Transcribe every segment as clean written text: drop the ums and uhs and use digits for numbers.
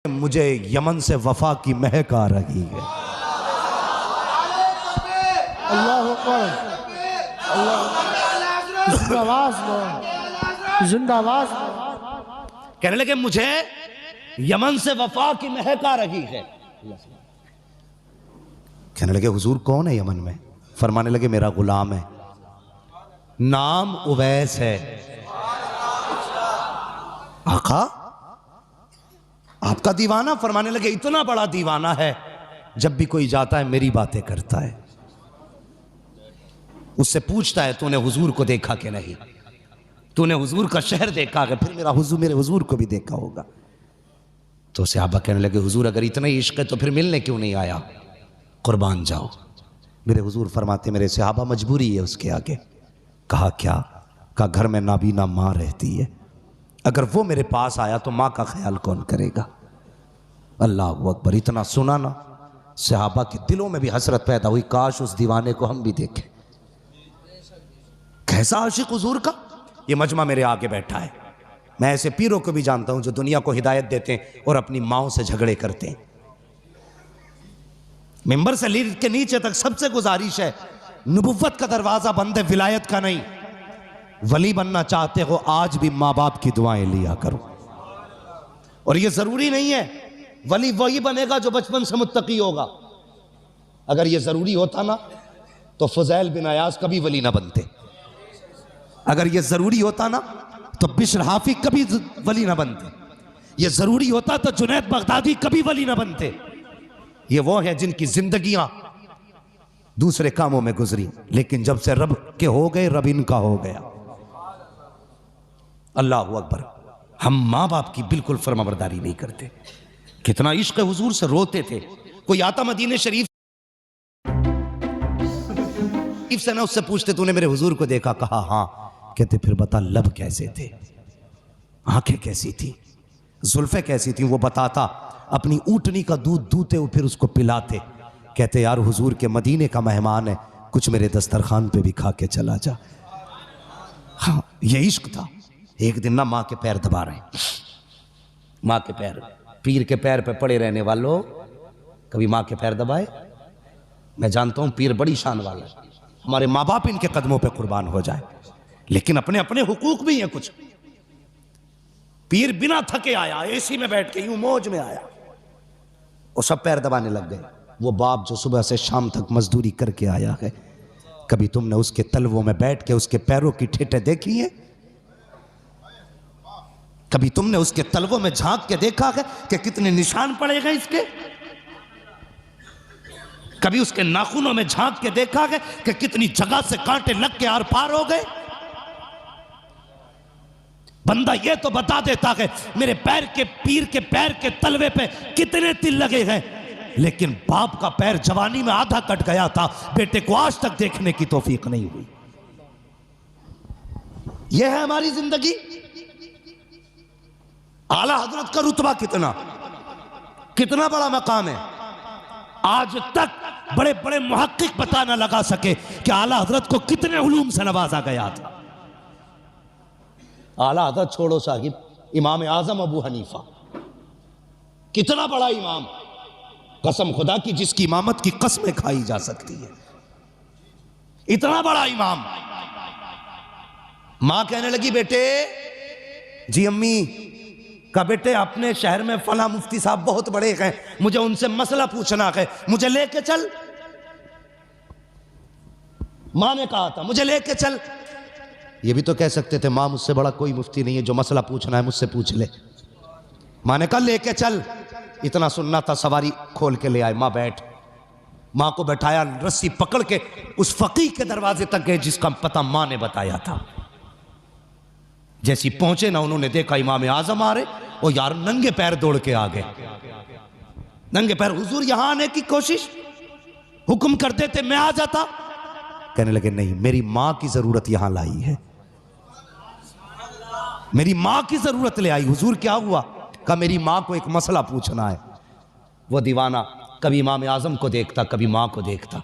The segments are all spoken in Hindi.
मुझे यमन से वफा की महक आ रही है। अल्लाह अकबर, जिंदाबाद। कहने लगे मुझे यमन से वफा की महक आ रही है। कहने लगे हुजूर कौन है यमन में? फरमाने लगे मेरा गुलाम है, नाम उवैस है। आका आपका दीवाना? फरमाने लगे इतना बड़ा दीवाना है, जब भी कोई जाता है मेरी बातें करता है। उससे पूछता है तूने हुजूर को देखा कि नहीं, तूने हुजूर का शहर देखा है? फिर मेरे हुजूर को भी देखा होगा। तो सहाबा कहने लगे हुजूर अगर इतना ही इश्क है तो फिर मिलने क्यों नहीं आया? कुर्बान जाओ। मेरे हुजूर फरमाते मेरे सहाबा मजबूरी है उसके आगे। कहा क्या? कहा घर में नाबीना माँ रहती है, अगर वो मेरे पास आया तो माँ का ख्याल कौन करेगा? अल्लाह अकबर। इतना सुना ना, सहाबा के दिलों में भी हसरत पैदा हुई, काश उस दीवाने को हम भी देखें। कैसा आशिक हुजूर का। ये मजमा मेरे आगे बैठा है। मैं ऐसे पीरों को भी जानता हूं जो दुनिया को हिदायत देते हैं और अपनी माओं से झगड़े करते हैं। मिंबर से लीड के नीचे तक सबसे गुजारिश है, नबुव्वत का दरवाजा बंद है, विलायत का नहीं। वली बनना चाहते हो आज भी माँ बाप की दुआएं लिया करो। और ये जरूरी नहीं है वली वही बनेगा जो बचपन से मुत्तकी होगा। अगर ये जरूरी होता ना तो फुजैल बिन अयाज कभी वली ना बनते। अगर ये जरूरी होता ना तो बिश्र हाफी कभी वली ना बनते। ये जरूरी होता तो जुनैद बगदादी कभी वली ना बनते। ये वो है जिनकी जिंदगियां दूसरे कामों में गुजरी, लेकिन जब से रब के हो गए रब इनका हो गया। अल्लाह अकबर। हम माँ बाप की बिल्कुल फरमाबरदारी नहीं करते। कितना इश्क हुजूर से रोते थे। कोई आता मदीने शरीफ से ना उससे पूछते तूने मेरे हुजूर को देखा? कहा हाँ। कहते फिर बता लब कैसे थे, आंखें कैसी थी, जुल्फे कैसी थी? वो बताता। अपनी ऊँटनी का दूध दूते हुए फिर उसको पिलाते। कहते यार हुजूर के मदीने का मेहमान है, कुछ मेरे दस्तरखान पे भी खा के चला जा। हाँ ये इश्क था। एक दिन ना माँ के पैर दबा रहे, माँ के पैर, पीर के पैर पे पड़े रहने वालों कभी माँ के पैर दबाए? मैं जानता हूं पीर बड़ी शान वाला है, हमारे माँ बाप इनके कदमों पे कुर्बान हो जाए, लेकिन अपने अपने हुकूक भी हैं कुछ। पीर बिना थके आया, एसी में बैठ के यूं मौज में आया, वो सब पैर दबाने लग गए। वो बाप जो सुबह से शाम तक मजदूरी करके आया है, कभी तुमने उसके तलवों में बैठ के उसके पैरों की ठेठे देखी है? कभी तुमने उसके तलवों में झांक के देखा है कि कितने निशान पड़े गए इसके? कभी उसके नाखूनों में झांक के देखा है कि कितनी जगह से कांटे लग के आर पार हो गए? बंदा ये तो बता देता है मेरे पैर के, पीर के पैर के तलवे पे कितने तिल लगे हैं, लेकिन बाप का पैर जवानी में आधा कट गया था, बेटे को आज तक देखने की तौफीक नहीं हुई। यह है हमारी जिंदगी। आला हजरत का रुतबा कितना बड़ा मकाम है। आज तक बड़े बड़े मुहक्किक पता न लगा सके कि आला हजरत को कितने उलूम से नवाजा गया था। आला हजरत छोड़ो साहिब, इमाम आजम अबू हनीफा कितना बड़ा इमाम, कसम खुदा की जिसकी इमामत की कसमें खाई जा सकती है, इतना बड़ा इमाम। मां कहने लगी बेटे, जी अम्मी, का बेटे अपने शहर में फला मुफ्ती साहब बहुत बड़े हैं, मुझे उनसे मसला पूछना है, मुझे लेके चल। मां ने कहा था मुझे लेके चल। ये भी तो कह सकते थे मां मुझसे बड़ा कोई मुफ्ती नहीं है, जो मसला पूछना है मुझसे पूछ ले। मां ने कहा लेके चल। इतना सुनना था, सवारी खोल के ले आए। मां बैठ, मां को बैठाया, रस्सी पकड़ के उस फकीह के दरवाजे तक गए जिसका पता मां ने बताया था। जैसी पहुंचे ना, उन्होंने देखा इमाम आजम आ रहे, वो यार नंगे पैर दौड़ के आ गए, नंगे पैर। हुजूर यहां आने की कोशिश, हुक्म कर देते मैं आ जाता। कहने लगे नहीं, मेरी मां की जरूरत यहां लाई है, मेरी मां की जरूरत ले आई। हुजूर क्या हुआ? कहा मेरी मां को एक मसला पूछना है। वो दीवाना कभी इमाम आजम को देखता, कभी मां को देखता।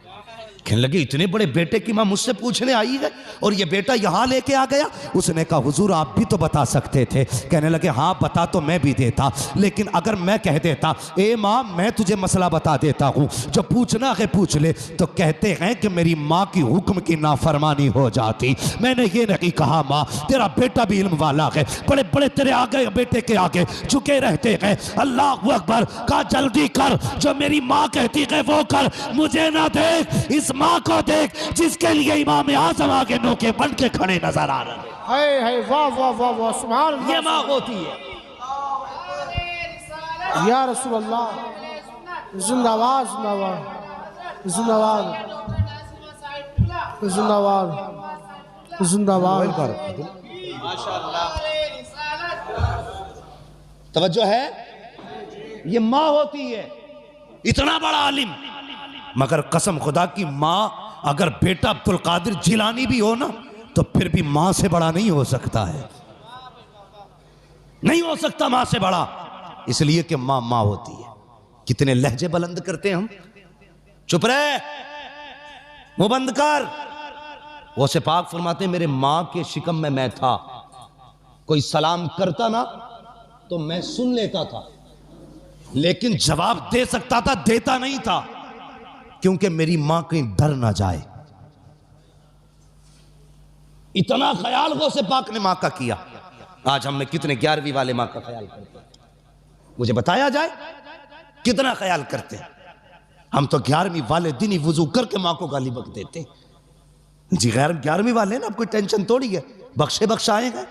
कहने लगे इतने बड़े बेटे की माँ मुझसे पूछने आई है और ये बेटा यहाँ लेके आ गया। उसने कहा हुजूर आप भी तो बता सकते थे। कहने लगे हाँ बता तो मैं भी देता, लेकिन अगर मैं कह देता ए माँ मैं तुझे मसला बता देता हूँ, जो पूछना है पूछ ले, तो कहते हैं कि मेरी माँ की हुक्म की नाफरमानी हो जाती। मैंने ये नहीं कहा माँ तेरा बेटा भी इल्म वाला है, बड़े बड़े तेरे आगे बेटे के आगे झुके रहते हैं। अल्लाह अकबर, कहा जल्दी कर, जो मेरी माँ कहती है वो कर, मुझे ना देख, इस माँ को देख जिसके लिए इमाम आजम आगे नोके बन के खड़े नजर आ रहे हैं। है वाह वाह वाह वाह सुभान अल्लाह। ये माँ होती है। या रसूल अल्लाह, जिंदाबाद जिंदाबाद जिंदाबाद जिंदाबाद जिंदाबाद। तवज्जो है, ये माँ होती है, इतना बड़ा आलिम। मगर कसम खुदा की माँ अगर बेटा अब्दुल कादिर जिलानी भी हो ना तो फिर भी माँ से बड़ा नहीं हो सकता है, नहीं हो सकता माँ से बड़ा, इसलिए कि माँ माँ होती है। कितने लहजे बुलंद करते हैं हम। चुप रहे, मुंह बंद कर। वो से पाक फरमाते मेरे माँ के शिकम में मैं था, कोई सलाम करता ना तो मैं सुन लेता था, लेकिन जवाब दे सकता था, देता नहीं था, क्योंकि मेरी मां कहीं डर ना जाए। इतना ख्याल गौसे पाक ने मां का किया। आज हम में कितने 11वीं वाले मां का ख्याल करते हैं, मुझे बताया जाए कितना ख्याल करते हैं। हम तो 11वीं वाले दिन ही वुजू करके मां को गाली बक देते हैं। जी गैर 11वीं वाले ना, अब कोई टेंशन थोड़ी है, बख्शे बख्शाएंगे।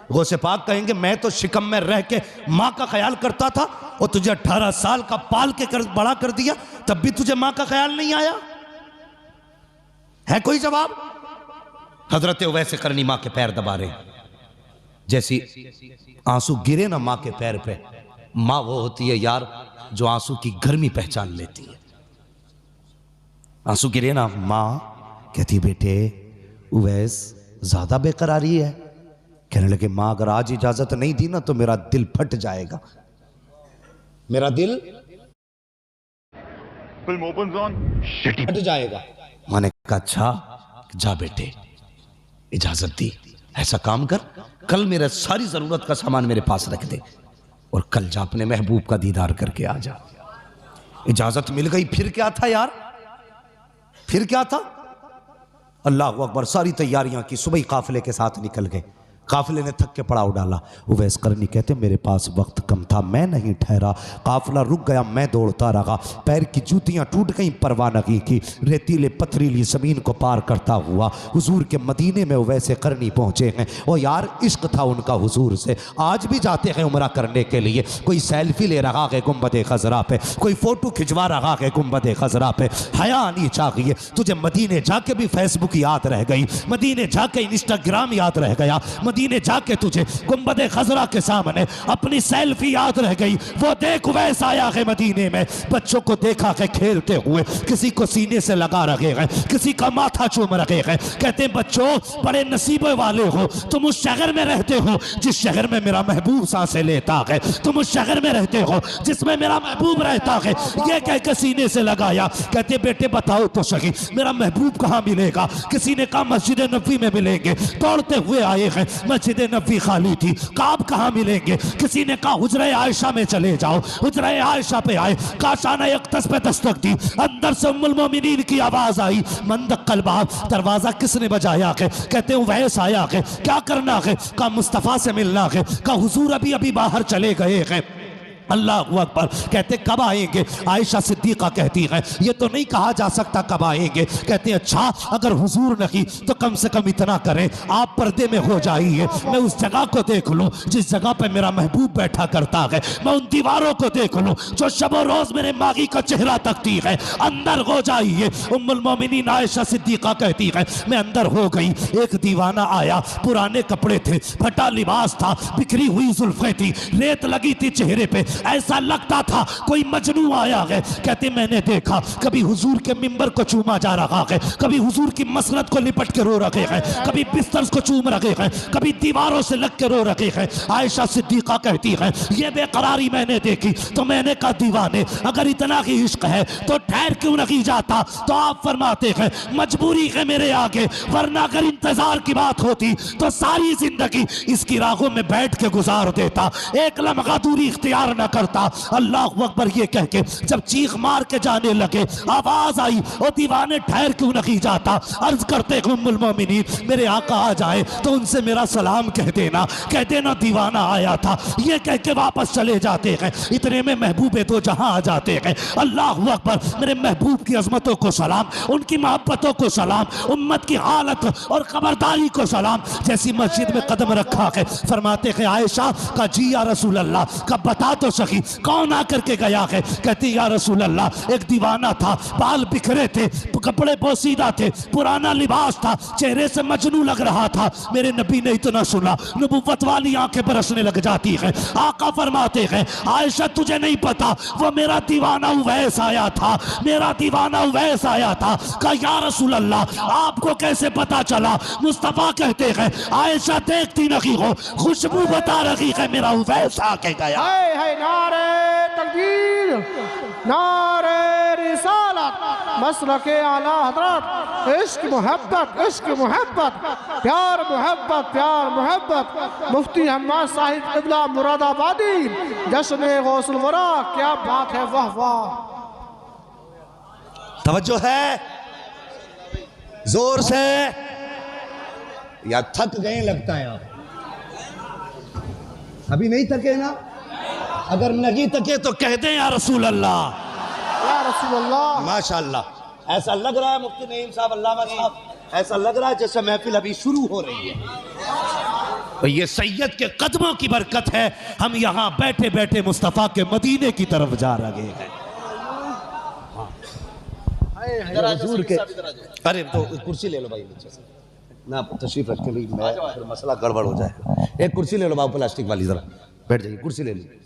गौसे पाक कहेंगे मैं तो शिकम में रह के माँ का ख्याल करता था और तुझे 18 साल का पाल के बड़ा कर दिया, तब भी तुझे माँ का ख्याल नहीं आया। है कोई जवाब? हजरत वैसे करनी माँ के पैर दबा रहे, जैसी आंसू गिरे ना माँ के पैर पे, माँ वो होती है यार जो आंसू की गर्मी पहचान लेती है। आंसू गिरे ना, माँ कहती बेटे उवैस ज्यादा बेकरारी है। कहने लगे माँ अगर आज इजाजत नहीं दी ना तो मेरा दिल फट जाएगा, मेरा दिल फट जाएगा। मैंने कहा अच्छा जा बेटे, इजाजत दी, ऐसा काम कर कल मेरा सारी जरूरत का सामान मेरे पास रख दे और कल जा अपने महबूब का दीदार करके आ जा। इजाजत मिल गई, फिर क्या था यार, फिर क्या था। अल्लाह अकबर, सारी तैयारियां की, सुबह ही काफिले के साथ निकल गए। काफिले ने थक के पड़ाव डाला। उवैस करनी कहते मेरे पास वक्त कम था, मैं नहीं ठहरा, काफिला रुक गया, मैं दौड़ता रहा, पैर की जूतियां टूट गई, परवाह नहीं की, रेतीले पथरीली जमीन को पार करता हुआ हुजूर के मदीने में उवैस करनी पहुंचे हैं। और यार इश्क था उनका हुजूर से। आज भी जाते हैं उमरा करने के लिए, कोई सेल्फी ले रहा है गुंबद खजरा पे, कोई फोटो खिंचवा रहा है गुंबद खजरा पे। हया आनी चाहिए तुझे, मदीने जाके भी फेसबुक याद रह गई, मदीने जाके इंस्टाग्राम याद रह गया, मदीने जाके तुझे गुंबद खजरा के सामने अपनी सेल्फी याद रह गई। वो देख उवैस आया है मदीने में, बच्चों को देखा है खेलते हुए, किसी को सीने से लगा रखे हैं, किसी का माथा चूम रखे हैं। कहते हैं बच्चों बड़े नसीबे वाले हो, तुम उस शहर में रहते हो जिस शहर में मेरा महबूब सांसें लेता है, तुम उस शहर में रहते हो जिसमें मेरा महबूब रहता है। ये कह के सीने से लगाया। कहते बेटे बताओ तो सही मेरा महबूब कहाँ मिलेगा। किसी ने कहा मस्जिद नबी में मिलेंगे, दौड़ते हुए आए हैं, मस्जिद नबी खाली थी, काब कहाँ मिलेंगे। किसी ने कहा हुजरे आयशा में चले जाओ, हुजरे आयशा पे आए, काशाना यक्तस पे दस्तक दी, अंदर से उम्मुल मोमिनीन की आवाज आई, मंदक्कल बाब, दरवाजा किसने बजाया है। कहते हैं वैस आया है, क्या करना है, कहा मुस्तफ़ा से मिलना है, कहा हुजूर अभी अभी बाहर चले गए हैं। अल्लाह अकबर। कहते कब आएंगे, आयशा सिद्दीका कहती है ये तो नहीं कहा जा सकता कब आएंगे। कहते अच्छा अगर हुजूर नहीं तो कम से कम इतना करें आप पर्दे में हो जाइए, मैं उस जगह को देख लूं जिस जगह पे मेरा महबूब बैठा करता है, मैं उन दीवारों को देख लूं जो शबो रोज मेरे मागी का चेहरा तकती है, अंदर हो जाइए। उम्मुल मोमिनीन आयशा सिद्दीका कहती है मैं अंदर हो गई, एक दीवाना आया, पुराने कपड़े थे, फटा लिबास था, बिखरी हुई जुल्फें थी, रेत लगी थी चेहरे पे, ऐसा लगता था कोई मजनू आया है। कहते मैंने देखा कभी हुजूर के मिंबर को चूमा जा रहा है, कभी हुजूर की मसनद को लिपट के रो रखे हैं, कभी बिस्तर को चूम रखे हैं, कभी दीवारों से लग के रो रखे हैं। आयशा सिद्दीका कहती है ये बेकरारी मैंने देखी तो मैंने कहा दीवाने अगर इतना ही इश्क है तो ठहर क्यों नहीं जाता। तो आप फरमाते हैं मजबूरी है मेरे आगे, वरना अगर इंतजार की बात होती तो सारी जिंदगी इसकी राहों में बैठ के गुजार देता, एक लम्हा दूरी इख्तियार न करता। अल्लाह अकबर ये कह के जब चीख मार के जाने लगे आवाज आई ओ दीवाने ठहर क्यों नहीं जाता। अर्ज करते उम्मुल मोमिनीन मेरे आका आ जाए तो उनसे मेरा सलाम कह देना दीवाना आया था, ये कह के वापस चले जाते हैं। इतने में महबूबे तो जहां आ जाते हैं। अल्लाह अकबर मेरे महबूब की अजमतों को सलाम, उनकी मोहब्बतों को सलाम, उम्मत की हालत और खबरदारी को सलाम। जैसी मस्जिद में कदम रखा है फरमाते हैं आयशा का जी या रसूल अल्लाह का बता तो सही कौन आकर के गया है। कहती या रसूल अल्लाह एक दीवाना था, बाल बिखरे थे, कपड़े पोसीदा थे, पुराना लिबास था, चेहरे से मजनू लग रहा था। मेरे नबी ने इतना सुना नबुव्वत वाली आंखें बरसने लग जाती है। आका फरमाते हैं आयशा तुझे नहीं पता वो मेरा दीवाना उवैस आया था, मेरा दीवाना उवैस आया था। कहा या रसूल अल्लाह आपको कैसे पता चला। मुस्तफा कहते हैं आयशा देखती नहीं हो खुशबू बता रही है मेरा उवैस आके गया। है नारे तकबीर, नारे रिसालत, मसलके आला हजरत, इश्क मोहब्बत, इश्क मोहब्बत, प्यार मोहब्बत, प्यार मोहब्बत। मुफ्ती हम्माद साहिब क़िबला मुरादाबादी, जश्न गौसुल वरा। क्या बात है, वाह वाह। तवज्जो है जोर से या थक गए लगता है आप अभी नहीं थके ना। अगर नहीं थके तो कह दें या रसूल अल्लाह, या रसूल अल्लाह। माशाअल्लाह। ऐसा लग रहा है मुफ्ती नईम साहब, अल्लामा साहब, ऐसा लग रहा है जैसे महफिल अभी शुरू हो रही है। तो ये सैयद के कदमों की बरकत है, हम यहां बैठे बैठे मुस्तफा के मदीने की तरफ जा रहे हैं। हुजूर के अरे तो कुर्सी ले लो भाई नीचे से ना, तशरीफ रख के भाई, मैं फिर मसला गड़बड़ हो जाए। एक कुर्सी ले लो बाबू प्लास्टिक वाली, जरा बैठ जाइए, कुर्सी ले लीजिए।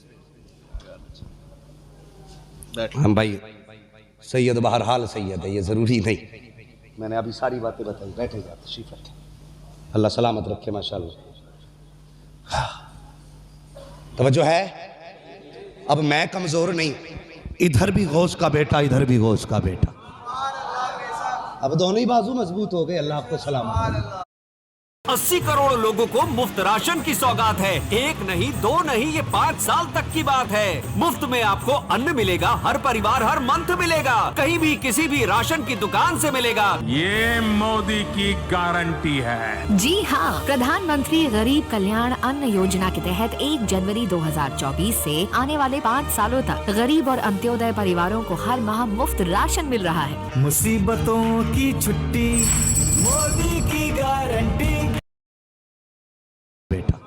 हम भाई सैयद बहरहाल सैयद है, ये ज़रूरी नहीं, मैंने अभी सारी बातें बताई। बैठे जा, तशरीफ रखें, अल्लाह सलामत रखे माशाअल्लाह। तवज्जो है। अब मैं कमज़ोर नहीं, इधर भी गौस का बेटा, इधर भी गौस का बेटा, अब दोनों ही बाजू मजबूत हो गए। अल्लाह आपको सलामत। 80 करोड़ लोगों को मुफ्त राशन की सौगात है। एक नहीं, दो नहीं, ये 5 साल तक की बात है। मुफ्त में आपको अन्न मिलेगा, हर परिवार हर मंथ मिलेगा, कहीं भी किसी भी राशन की दुकान से मिलेगा। ये मोदी की गारंटी है। जी हाँ, प्रधानमंत्री गरीब कल्याण अन्न योजना के तहत 1 जनवरी 2024 से आने वाले 5 सालों तक गरीब और अंत्योदय परिवारों को हर माह मुफ्त राशन मिल रहा है। मुसीबतों की छुट्टी, मोदी की गारंटी। बेटा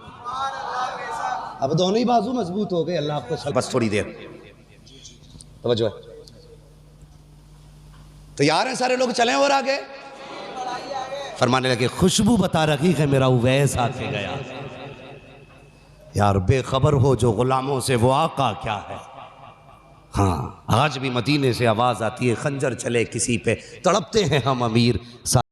अब दोनों ही बाजू मजबूत हो गए। अल्लाह आपको बस थोड़ी देर तवज्जो है। तैयार हैं सारे लोग, चलें और आगे। फरमाने लगे खुशबू बता रही है मेरा उवैस आके गया। यार बेखबर हो जो गुलामों से वो आका क्या है। हाँ आज भी मदीने से आवाज आती है खंजर चले किसी पे, तड़पते हैं हम अमीर।